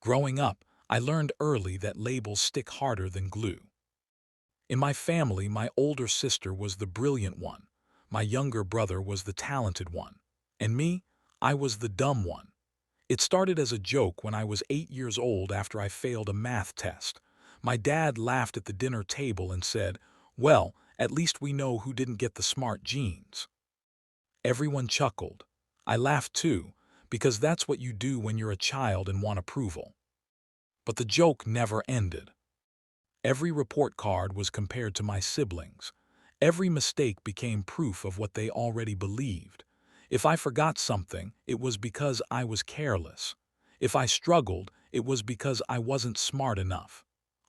Growing up, I learned early that labels stick harder than glue. In my family, my older sister was the brilliant one, my younger brother was the talented one, and me, I was the dumb one. It started as a joke when I was 8 years old after I failed a math test. My dad laughed at the dinner table and said, "Well, at least we know who didn't get the smart genes." Everyone chuckled. I laughed too, because that's what you do when you're a child and want approval. But the joke never ended. Every report card was compared to my siblings. Every mistake became proof of what they already believed. If I forgot something, it was because I was careless. If I struggled, it was because I wasn't smart enough.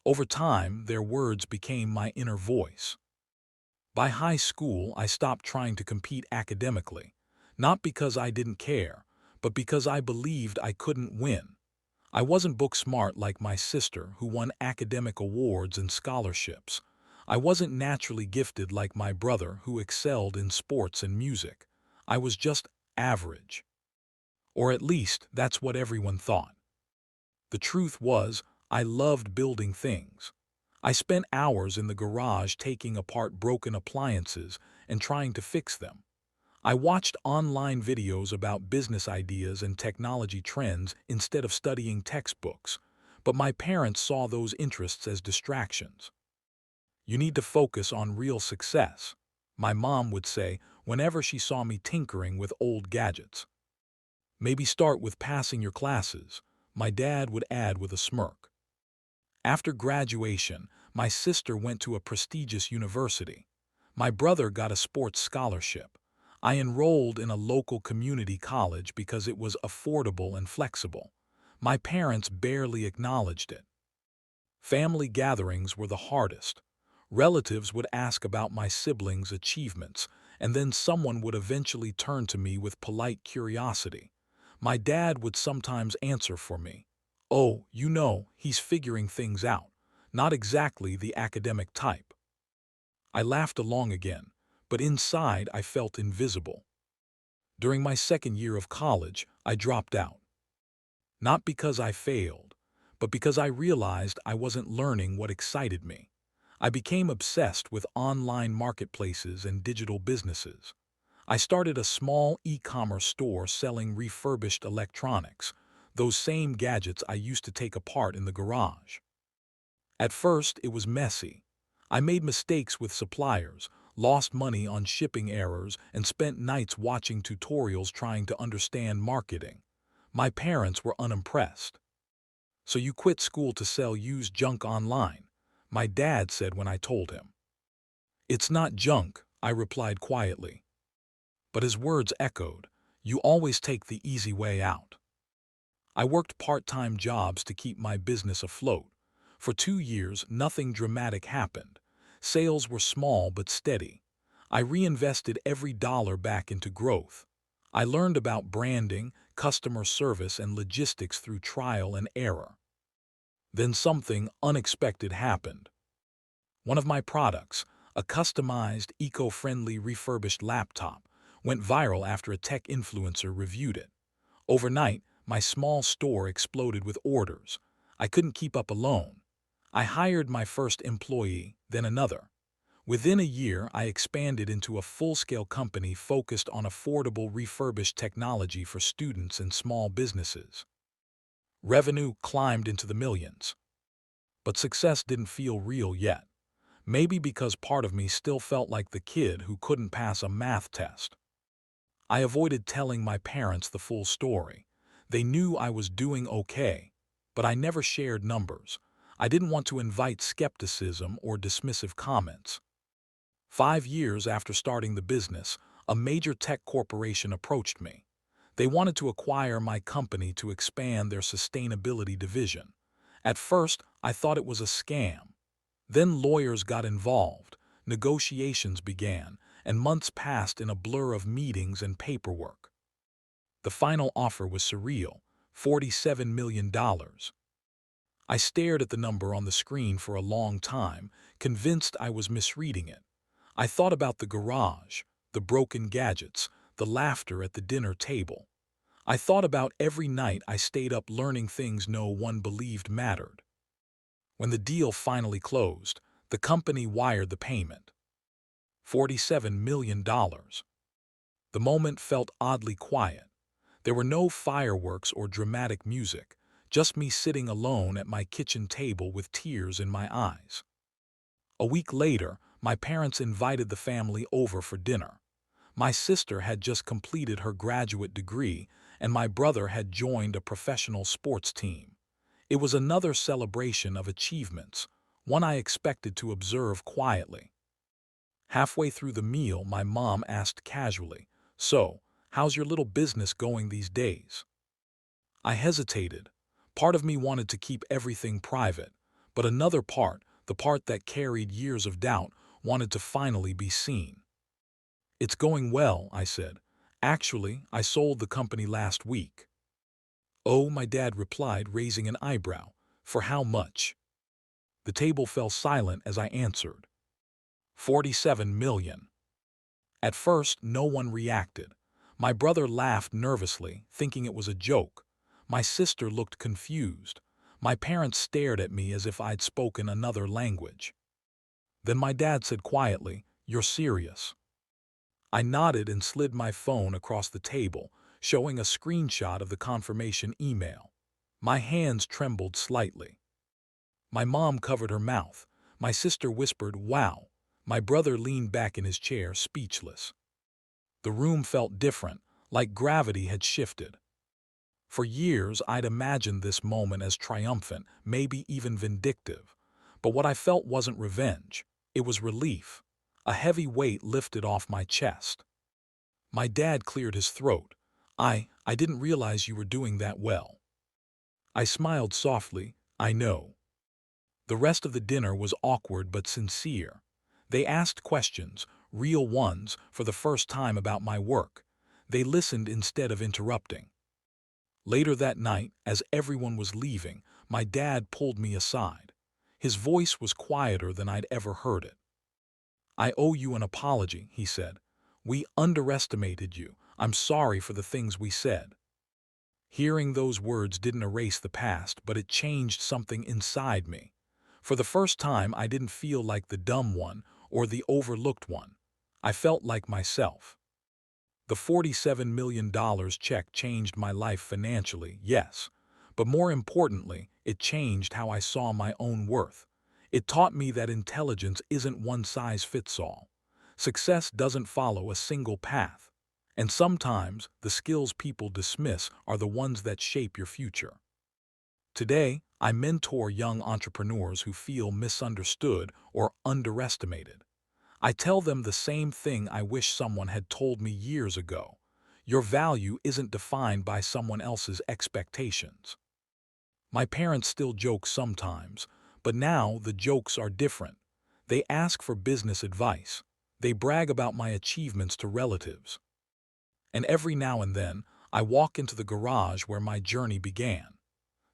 Over time, their words became my inner voice. By high school, I stopped trying to compete academically, not because I didn't care, but because I believed I couldn't win. I wasn't book smart like my sister, who won academic awards and scholarships. I wasn't naturally gifted like my brother, who excelled in sports and music. I was just average. Or at least, that's what everyone thought. The truth was, I loved building things. I spent hours in the garage taking apart broken appliances and trying to fix them. I watched online videos about business ideas and technology trends instead of studying textbooks, but my parents saw those interests as distractions. "You need to focus on real success," my mom would say whenever she saw me tinkering with old gadgets. "Maybe start with passing your classes," my dad would add with a smirk. After graduation, my sister went to a prestigious university. My brother got a sports scholarship. I enrolled in a local community college because it was affordable and flexible. My parents barely acknowledged it. Family gatherings were the hardest. Relatives would ask about my siblings' achievements, and then someone would eventually turn to me with polite curiosity. My dad would sometimes answer for me. "Oh, he's figuring things out. Not exactly the academic type." I laughed along again, but inside I felt invisible. During my second year of college, I dropped out. Not because I failed, but because I realized I wasn't learning what excited me. I became obsessed with online marketplaces and digital businesses. I started a small e-commerce store selling refurbished electronics, those same gadgets I used to take apart in the garage. At first, it was messy. I made mistakes with suppliers, lost money on shipping errors, and spent nights watching tutorials trying to understand marketing. My parents were unimpressed. "So you quit school to sell used junk online?" my dad said when I told him. "It's not junk," I replied quietly. But his words echoed, "You always take the easy way out." I worked part-time jobs to keep my business afloat. For 2 years, nothing dramatic happened. Sales were small but steady. I reinvested every dollar back into growth. I learned about branding, customer service, and logistics through trial and error. Then something unexpected happened. One of my products, a customized, eco-friendly refurbished laptop, went viral after a tech influencer reviewed it. Overnight, my small store exploded with orders. I couldn't keep up alone. I hired my first employee, then another. Within a year, I expanded into a full-scale company focused on affordable refurbished technology for students and small businesses. Revenue climbed into the millions. But success didn't feel real yet. Maybe because part of me still felt like the kid who couldn't pass a math test. I avoided telling my parents the full story. They knew I was doing okay, but I never shared numbers. I didn't want to invite skepticism or dismissive comments. 5 years after starting the business, a major tech corporation approached me. They wanted to acquire my company to expand their sustainability division. At first, I thought it was a scam. Then lawyers got involved, negotiations began, and months passed in a blur of meetings and paperwork. The final offer was surreal, $47 million. I stared at the number on the screen for a long time, convinced I was misreading it. I thought about the garage, the broken gadgets, the laughter at the dinner table. I thought about every night I stayed up learning things no one believed mattered. When the deal finally closed, the company wired the payment. $47 million. The moment felt oddly quiet. There were no fireworks or dramatic music, just me sitting alone at my kitchen table with tears in my eyes. A week later, my parents invited the family over for dinner. My sister had just completed her graduate degree, and my brother had joined a professional sports team. It was another celebration of achievements, one I expected to observe quietly. Halfway through the meal, my mom asked casually, "So, how's your little business going these days?" I hesitated. Part of me wanted to keep everything private, but another part, the part that carried years of doubt, wanted to finally be seen. "It's going well," I said. "Actually, I sold the company last week." "Oh," my dad replied, raising an eyebrow. "For how much?" The table fell silent as I answered. 47 million. At first, no one reacted. My brother laughed nervously, thinking it was a joke. My sister looked confused. My parents stared at me as if I'd spoken another language. Then my dad said quietly, "You're serious?" I nodded and slid my phone across the table, showing a screenshot of the confirmation email. My hands trembled slightly. My mom covered her mouth. My sister whispered, "Wow." My brother leaned back in his chair, speechless. The room felt different, like gravity had shifted. For years, I'd imagined this moment as triumphant, maybe even vindictive. But what I felt wasn't revenge. It was relief. A heavy weight lifted off my chest. My dad cleared his throat. I didn't realize you were doing that well." I smiled softly. "I know." The rest of the dinner was awkward but sincere. They asked questions, real ones, for the first time about my work. They listened instead of interrupting. Later that night, as everyone was leaving, my dad pulled me aside. His voice was quieter than I'd ever heard it. "I owe you an apology," he said. "We underestimated you. I'm sorry for the things we said." Hearing those words didn't erase the past, but it changed something inside me. For the first time, I didn't feel like the dumb one or the overlooked one. I felt like myself. The $47 million check changed my life financially, yes. But more importantly, it changed how I saw my own worth. It taught me that intelligence isn't one size fits all. Success doesn't follow a single path. And sometimes, the skills people dismiss are the ones that shape your future. Today, I mentor young entrepreneurs who feel misunderstood or underestimated. I tell them the same thing I wish someone had told me years ago. Your value isn't defined by someone else's expectations. My parents still joke sometimes, but now the jokes are different. They ask for business advice. They brag about my achievements to relatives. And every now and then, I walk into the garage where my journey began.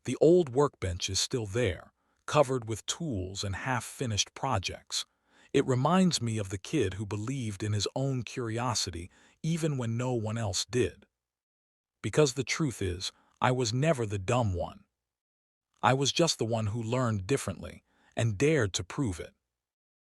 The old workbench is still there, covered with tools and half-finished projects. It reminds me of the kid who believed in his own curiosity even when no one else did. Because the truth is, I was never the dumb one. I was just the one who learned differently and dared to prove it.